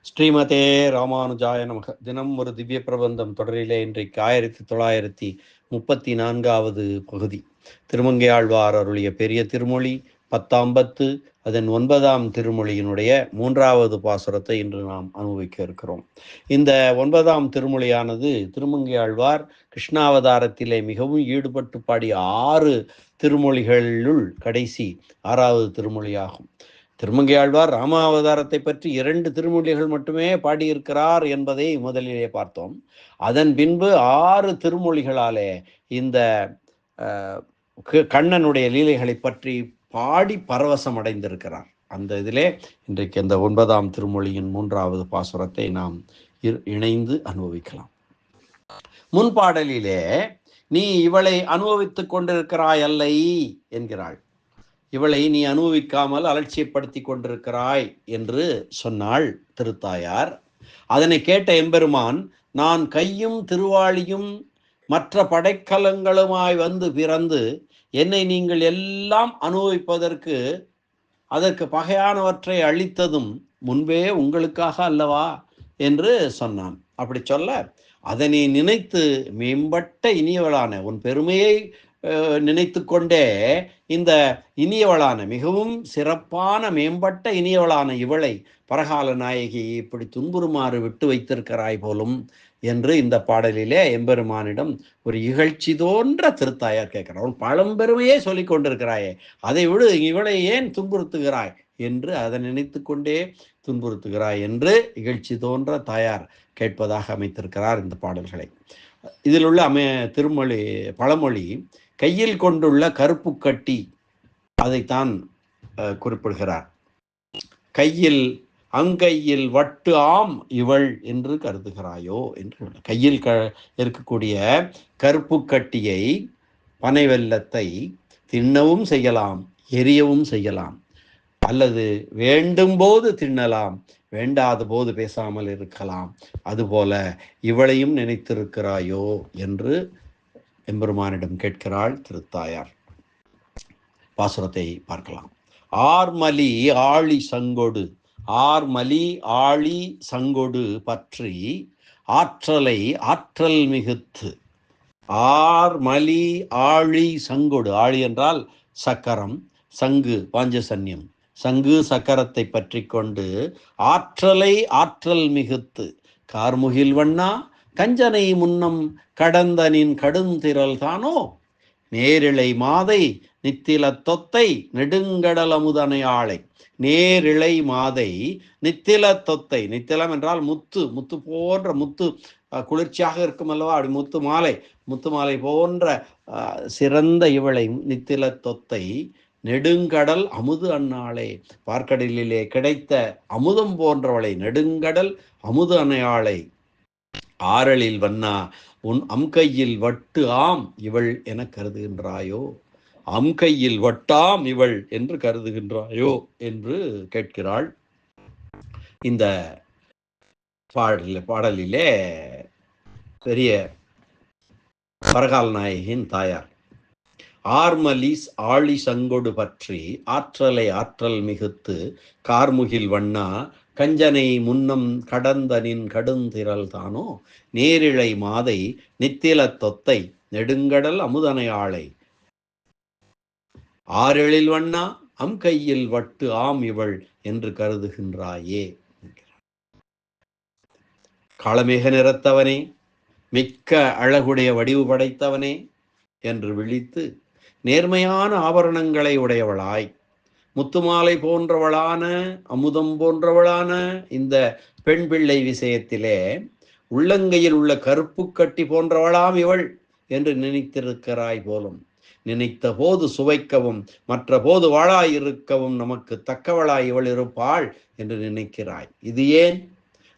ஸ்ரீமதே ராமானுஜாய நமக. தினம் ஒரு திவ்ய பிரபந்தம் தொடரிலே இன்றைக்கு 1934வது பகுதி. திருமங்கையாழ்வார் அருளிய பெரிய திருமொழி 10 அதன் 9ஆம் திருமொழியினுடைய 3வது பாசுரத்தை இன்று நாம் அனுபவிக்க இருக்கிறோம். இந்த 9ஆம் திருமொழியானது திருமங்கையாழ்வார் கிருஷ்ணாவதாரத்திலே மிகவும் ஈடுபட்டு பாடிய 6 திருமொழிகளுள் கடைசி 6வது திருமொழியாகும். திருமங்கையாழ்வார் ராமாவதாரத்தை பற்றி 2 திருமொழிகள் மட்டுமே பாடியிருக்கிறார் என்பதை முதலிலே பார்த்தோம். அதன் பின்பு 6 திருமொழிகளாலே இந்த கண்ணனுடைய லீலைகளை பற்றி பாடி பரவசம் அடைந்திருக்கிறார். அந்த இதிலே இன்றைக்கு இந்த 9ஆம் திருமொழியின் 3வது பாசுரத்தை நாம் இணைந்து அனுபவிக்கலாம். முன்பாடலிலே நீ இவளை அனுபவித்துக் கொண்டிருக்கிறாய் அல்லை என்கிறாள். இவளை நீ அனுபவிக்காமல் அலட்சியப்படுத்தி கொண்டிருக்கிறாய் என்று சொன்னாள் திருத்தாயார். அதனை கேட்ட எம்பெருமான், நான் கையும் திருவாளியும் மற்ற படைக்கலங்களுமாய் வந்து பிறந்து என்னை நீங்கள் எல்லாம் அனுபவிப்பதற்கு அதற்கு பகையானவற்றை அளித்ததும் முன்பே உங்களுக்காக அல்லவா என்று சொன்னான். அப்படி சொல்ல, அதனை நினைத்து மேம்பட்ட இனியவளான உன் பெருமையை நினைத்து கொண்டே இந்த இனியவளான மிகவும் சிறப்பான மேம்பட்ட இனியவளான இவளை பரகால நாயகியை இப்படி துன்புறுமாறு விட்டு வைத்திருக்கிறாய் போலும் என்று இந்த பாடலிலே எம்பெருமானிடம் ஒரு இகழ்ச்சி தோன்ற திருத்தாயார் கேட்கிறார். அவன் பழம்பெருமையே சொல்லிக் கொண்டிருக்கிறாயே, அதை விடு, இவளை ஏன் துன்புறுத்துகிறாய் என்று அதை நினைத்து கொண்டே துன்புறுத்துகிறாய் என்று இகழ்ச்சி தோன்ற தாயார் கேட்பதாக அமைத்திருக்கிறார் இந்த பாடல்களை. இதில் உள்ள பழமொழி கையில் கொண்டுள்ள கருப்பு கட்டி அதைத்தான் குறிப்பிடுகிறார். கையில் அங்கையில் வட்டு ஆம் இவள் என்று கருதுகிறாயோ என்று. கையில் இருக்கக்கூடிய கருப்பு கட்டியை, பனை வெல்லத்தை தின்னவும் செய்யலாம், எரியவும் செய்யலாம், அல்லது வேண்டும் போது தின்னலாம், வேண்டாத போது பேசாமல் இருக்கலாம். அதுபோல இவளையும் நினைத்திருக்கிறாயோ என்று எம்பெருமானிடம் கேட்கிறாள் திருத்தாயார். பாசுரத்தை பார்க்கலாம். ஆர்மலி ஆழி சங்கொடு, ஆர்மலி ஆழி சங்கொடு பற்றி ஆற்றலை ஆற்றல் மிகுத்து. ஆர்மலி ஆழி சங்கொடு, ஆழி என்றால் சக்கரம், சங்கு பாஞ்சசன்யம், சங்கு சக்கரத்தை பற்றி கொண்டு ஆற்றலை ஆற்றல் மிகுத்து. கார்முகில் வண்ணா கஞ்சனை முன்னம் கடந்தனின் கடுந்திரல் தானோ, நேரிழை மாதை நித்தில தொத்தை நெடுங்கடல் அமுதனையாளை. நேரிழை மாதை நித்தில தொத்தை, நித்திலம் என்றால் முத்து, முத்து போன்ற முத்து குளிர்ச்சியாக இருக்கும் அல்லவா, அப்படி முத்து மாலை போன்ற சிறந்த இவளை நித்தில தொத்தை நெடுங்கடல் அமுது அன்னாளே, பார்க்கடலிலே கிடைத்த அமுதம் போன்றவளை, நெடுங்கடல் அமுது அன்னையாளை. ஆரலில் வண்ணா உன் அம்கையில் வட்டு ஆம் இவள் என கருதுகின்றாயோ, அம்கையில் வட்டாம் இவள் என்று கருதுகின்றாயோ என்று கேட்கிறாள் இந்த பாடலிலே பெரிய பரகால் நாயகின் தாயார். ஆர்மலிஸ் ஆழி சங்கொடு பற்றி ஆற்றலை ஆற்றல் மிகுத்து கார்முகில் வண்ணா கஞ்சனை முன்னம் கடந்தனின் கடுந்திரல் தானோ, நேரிழை மாதை நித்தில தொத்தை நெடுங்கடல் அமுதனையாளை. ஆரெழில் வண்ணா அம் கையில் வட்டு ஆம் இவள் என்று கருதுகின்றாயே. காளமேக நிறத்தவனே, மிக்க அழகுடைய வடிவு படைத்தவனே என்று விழித்து நேர்மையான ஆபரணங்களை உடையவளாய், முத்துமாலை போன்றவளான, அமுதம் போன்றவளான இந்த பெண் பிள்ளை விஷயத்திலே உள்ளங்கையில் உள்ள கருப்பு கட்டி போன்றவளாம் இவள் என்று நினைத்திருக்கிறாய் போலும். நினைத்த போது சுவைக்கவும் மற்ற போது வாழாயிருக்கவும் நமக்கு தக்கவளாய் இவள் இருப்பாள் என்று நினைக்கிறாய். இது ஏன்?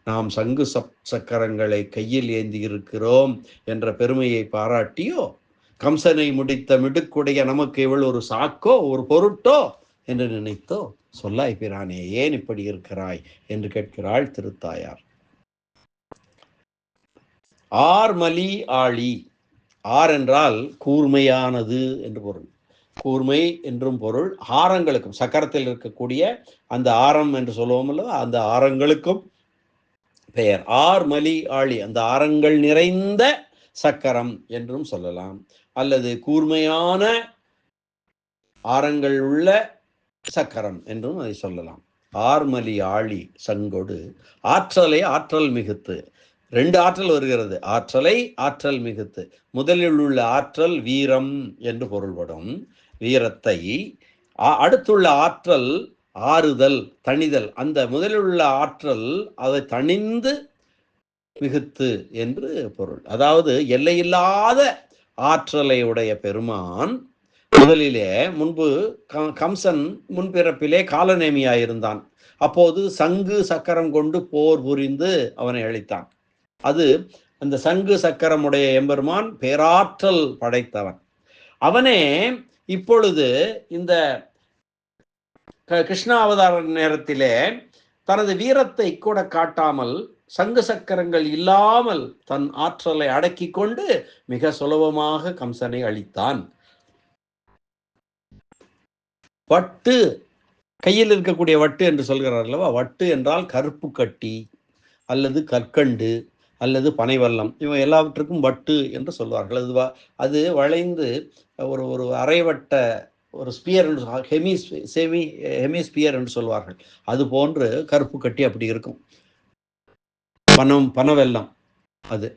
நாம் சங்கு சக்கரங்களை கையில் ஏந்தி இருக்கிறோம் என்ற பெருமையை பாராட்டியோ, கம்சனை முடித்த மிடுக்குடைய நமக்கு இவள் ஒரு சாக்கோ ஒரு பொருட்டோ என்று நினைத்தோ? சொல்லாய் பிரானே, ஏன் இப்படி இருக்கிறாய் என்று கேட்கிறாள் திருத்தாயார். ஆர்மலி ஆழி, ஆர் என்றால் கூர்மையானது என்று பொருள். கூர்மை என்றும் பொருள். ஆரங்களுக்கும், சக்கரத்தில் இருக்கக்கூடிய அந்த ஆரம் என்று சொல்லுவோம் அல்லவா, அந்த ஆரங்களுக்கும் பெயர். ஆர்மலி ஆழி, அந்த ஆரங்கள் நிறைந்த சக்கரம் என்றும் சொல்லலாம். அல்லது கூர்மையான ஆரங்கள் உள்ள சக்கரம் என்றும் அதை சொல்லலாம். ஆர்மலி ஆழி சங்கொடு ஆற்றலை ஆற்றல் மிகுத்து. ரெண்டு ஆற்றல் வருகிறது, ஆற்றலை ஆற்றல் மிகுத்து. முதலில் உள்ள ஆற்றல் வீரம் என்று பொருள்படும், வீரத்தை. அடுத்துள்ள ஆற்றல் ஆறுதல், தணிதல். அந்த முதலில் உள்ள ஆற்றல் அதை தணிந்து மிகுத்து என்று பொருள். அதாவது எல்லையில்லாத ஆற்றலை உடைய பெருமான் முதலிலே முன்பு கம்சன் முன்பிறப்பிலே காலநேமியாயிருந்தான். அப்போது சங்கு சக்கரம் கொண்டு போர் புரிந்து அவனை அழித்தான். அது அந்த சங்கு சக்கரமுடைய எம்பெருமான் பேராற்றல் படைத்தவன். அவனே இப்பொழுது இந்த கிருஷ்ணாவதார நேரத்திலே தனது வீரத்தை கூட காட்டாமல், சங்கு சக்கரங்கள் இல்லாமல் தன் ஆற்றலை அடக்கி கொண்டு மிக சுலபமாக கம்சனை அழித்தான். வட்டு, கையில் இருக்கக்கூடிய வட்டு என்று சொல்கிறார் அல்லவா? வட்டு என்றால் கருப்பு கட்டி அல்லது கற்கண்டு அல்லது பனைவல்லம், இவன் எல்லாவற்றுக்கும் வட்டு என்று சொல்வார்கள். அது வளைந்து ஒரு ஒரு அரைவட்ட ஒரு ஸ்பியர் என்று ஹெமிஸ்பியர் என்று சொல்வார்கள். அது போன்று கருப்பு கட்டி அப்படி இருக்கும். பனவெல்லம் அது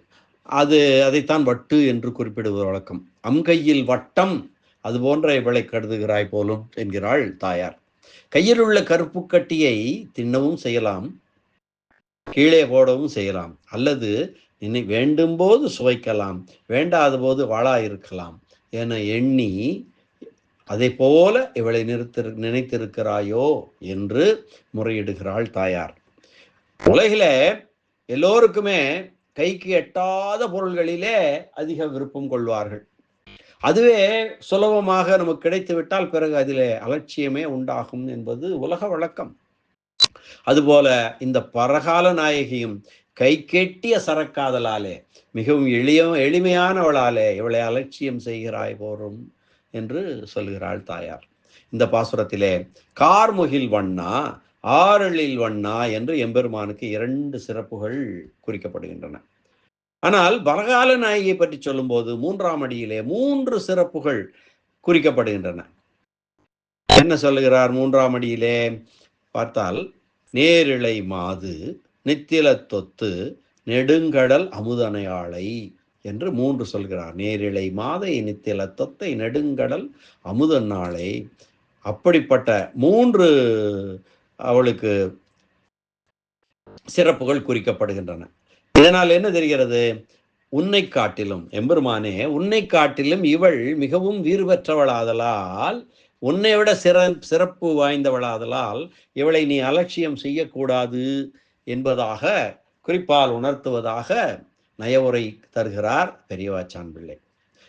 அது அதைத்தான் வட்டு என்று குறிப்பிடுவது வழக்கம். அம்கையில் வட்டம் அது போன்ற இவளை கருதுகிறாய் போலும் என்கிறாள் தாயார். கையில் உள்ள கருப்பு கட்டியை தின்னவும் செய்யலாம், கீழே போடவும் செய்யலாம், அல்லது நினை வேண்டும் போது சுவைக்கலாம், வேண்டாத போது வாழா இருக்கலாம் என எண்ணி அதை போல இவளை நினைத்திருக்கிறாயோ என்று முறையிடுகிறாள் தாயார். உலகில எல்லோருக்குமே கைக்கு எட்டாத பொருள்களிலே அதிக விருப்பம் கொள்வார்கள். அதுவே சுலபமாக நமக்கு கிடைத்து விட்டால் பிறகு அதிலே அலட்சியமே உண்டாகும் என்பது உலக வழக்கம். அதுபோல இந்த பரகால நாயகியும் கை கெட்டிய சரக்காதலாலே, மிகவும் எளிமையானவளாலே இவளை அலட்சியம் செய்கிறாய் போரும் என்று சொல்கிறாள் தாயார். இந்த பாசுரத்திலே கார்முகில் வண்ணா ஆரளில் வண்ணா என்று எம்பெருமானுக்கு 2 சிறப்புகள் குறிக்கப்படுகின்றன. ஆனால் பரகால நாயகியை பற்றி சொல்லும் போது 3ஆம் அடியிலே 3 சிறப்புகள் குறிக்கப்படுகின்றன. என்ன சொல்லுகிறார் 3ஆம் அடியிலே பார்த்தால்? நேரிழை மாது நித்தில தொத்து நெடுங்கடல் அமுதனையாளை என்று 3 சொல்கிறார். நேரிழை மாதை நித்தில தொத்தை நெடுங்கடல் அமுதனாளை. அப்படிப்பட்ட 3 அவளுக்கு சிறப்புகள் குறிக்கப்படுகின்றன. இதனால் என்ன தெரிகிறது? உன்னை காட்டிலும், எம்பெருமானே உன்னை காட்டிலும் இவள் மிகவும் வீறு பெற்றவளாதலால், உன்னை விட சிறப்பு வாய்ந்தவளாதலால் இவளை நீ அலட்சியம் செய்யக்கூடாது என்பதாக குறிப்பால் உணர்த்துவதாக நயவுரை தருகிறார் பெரியவாச்சான் பிள்ளை.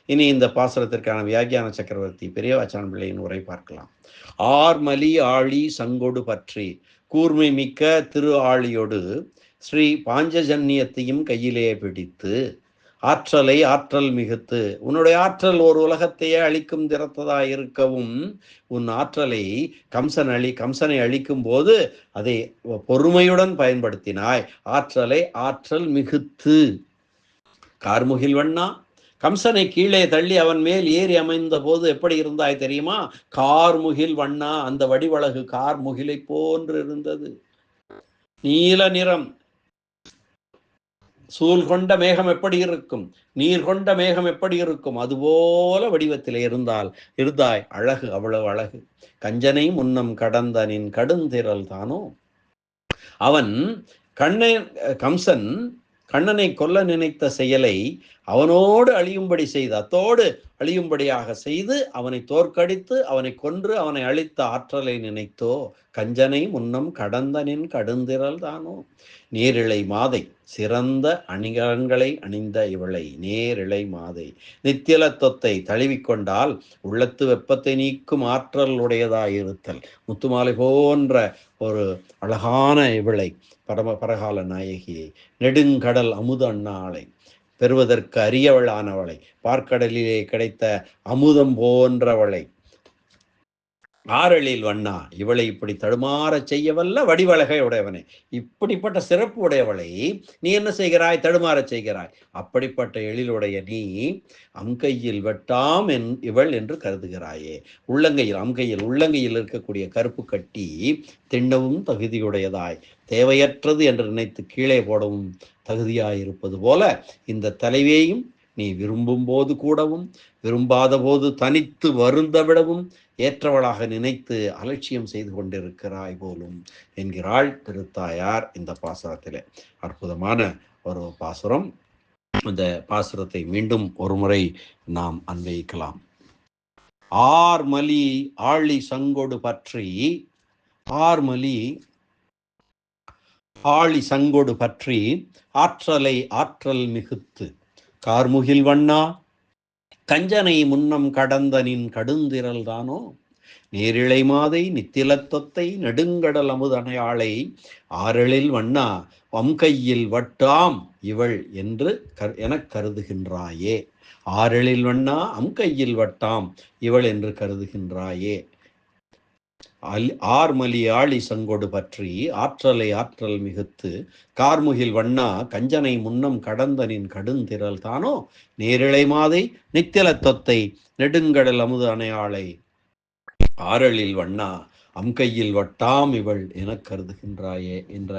இனி இந்த பாசுரத்திற்கான வியாக்கியான சக்கரவர்த்தி பெரியவாச்சான் பிள்ளையின் உரை பார்க்கலாம். ஆர்மலி ஆழி சங்கொடு பற்றி கூர்மை மிக்க திரு ஆழியோடு ஸ்ரீ பாஞ்சஜன்யத்தையும் கையிலே பிடித்து ஆற்றலை ஆற்றல் மிகுத்து. உன்னுடைய ஆற்றல் ஒரு உலகத்தையே அழிக்கும் திறத்ததாய் இருக்கவும் உன் ஆற்றலை கம்சனை அழிக்கும் போது அதை பொறுமையுடன் பயன்படுத்தினாய். ஆற்றலை ஆற்றல் மிகுத்து. கார்முகில் வண்ணா, கம்சனை கீழே தள்ளி அவன் மேல் ஏறி அமைந்த போது எப்படி இருந்தாய் தெரியுமா? கார்முகில் வண்ணா, அந்த வடிவழகு கார்முகிலை போன்று இருந்தது. நீல நிறம். சூழ் கொண்ட மேகம் எப்படி இருக்கும், நீர் கொண்ட மேகம் எப்படி இருக்கும், அதுபோல வடிவத்தில் இருந்தாய். அழகு, அவ்வளவு அழகு. கஞ்சனை முன்னம் கடந்த நின் கடுந்திரல் தானோ. அவன் கம்சன் கண்ணனை கொல்ல நினைத்த செயலை அவனோடு அழியும்படி செய்து, அத்தோடு அழியும்படியாக செய்து அவனை தோற்கடித்து அவனை கொன்று அவனை அழித்த ஆற்றலை நினைத்தோ. கஞ்சனை முன்னம் கடந்தனின் கடுந்திரல் தானோ. நேரிழை மாதை, சிறந்த அணிகலன்களை அணிந்த இவளை நேரிழை மாதை நித்தில தொத்தை தழுவிக்கொண்டால் உள்ளத்து வெப்பத்தை நீக்கும் ஆற்றல் உடையதாயிருத்தல். முத்துமாலை போன்ற ஒரு அழகான இவளை, பரகால நாயகியை, நெடுங்கடல் அமுத அண்ணாளை, பெறுவதற்கு அரியவளானவளை, பார்க்கடலிலே கிடைத்த அமுதம் போன்றவளை, ஆரலில் வண்ணா, இவளை இப்படி தடுமாறச் செய்யவல்ல வடிவழகை உடையவனே, இப்படிப்பட்ட சிறப்பு உடையவளை நீ என்ன செய்கிறாய்? தடுமாறச் செய்கிறாய். அப்படிப்பட்ட எழிலுடைய நீ அம்கையில் வெட்டாம் இவள் என்று கருதுகிறாயே. உள்ளங்கையில், அம்கையில் உள்ளங்கையில் இருக்கக்கூடிய கருப்பு கட்டி திண்ணவும் தகுதியுடையதாய், தேவையற்றது என்று நினைத்து கீழே போடவும் தகுதியாயிருப்பது போல இந்த தலைவியையும் நீ விரும்பும் போது கூடவும் விரும்பாத போது தனித்து வருந்த விடவும் ஏற்றவளாக நினைத்து அலட்சியம் செய்து கொண்டிருக்கிறாய் போலும் என்கிறாள் திருத்தாயார் இந்த பாசுரத்திலே. அற்புதமான ஒரு பாசுரம். இந்த பாசுரத்தை மீண்டும் ஒரு முறை நாம் அன்வைக்கலாம். ஆர்மலி ஆழி சங்கொடு பற்றி, ஆர்மலி ஆழி சங்கொடு பற்றி ஆற்றலை ஆற்றல் மிகுத்து கார்முகில் வண்ணா கஞ்சனை முன்னம் கடந்தனின் கடுந்திரல் தானோ நேரிழை மாதை நித்திலத்தொத்தை நெடுங்கடல் அமுதனையாளை ஆரலில் வண்ணா வம்கையில் வட்டாம் இவள் என்று எனக் கருதுகின்றாயே. ஆரலில் வண்ணா அம்கையில் வட்டாம் இவள் என்று கருதுகின்றாயே. ஆர்மலி ஆழி சங்கொடு பற்றி ஆற்றலை ஆற்றல் மிகுத்து கார்முகில் வண்ணா கஞ்சனை முன்னம் கடந்தனின் கடுந்திரல் தானோ நேரிழை மாதை நித்தில தொத்தை நெடுங்கடல் அமுது அணையாளை ஆரலில் வண்ணா அம்கையில் வட்டாம் இவள் என கருதுகின்றாயே என்ற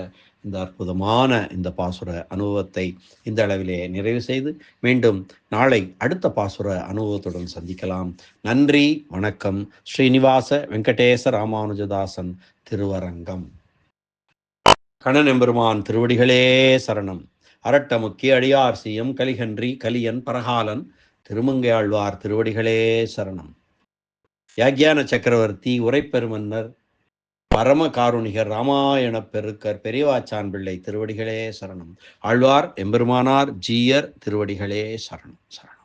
இந்த அற்புதமான இந்த பாசுர அனுபவத்தை இந்த அளவிலே நிறைவு செய்து மீண்டும் நாளை அடுத்த பாசுர அனுபவத்துடன் சந்திக்கலாம். நன்றி, வணக்கம். ஸ்ரீனிவாச வெங்கடேச ராமானுஜதாசன் திருவரங்கம். கண்ணனெம்பெருமான் திருவடிகளே சரணம். அரட்டமுக்கி அடியார் சியம் கலிகன்றி கலியன் பரகாலன் திருமங்கையாழ்வார் திருவடிகளே சரணம். யாக்ஞான சக்கரவர்த்தி உரைப்பெருமன்னர் பரம காருணிகர் ராமாயண பெருக்கர் பெரியவாச்சான் பிள்ளை திருவடிகளே சரணம். ஆழ்வார் எம்பெருமானார் ஜீயர் திருவடிகளே சரணம் சரணம்.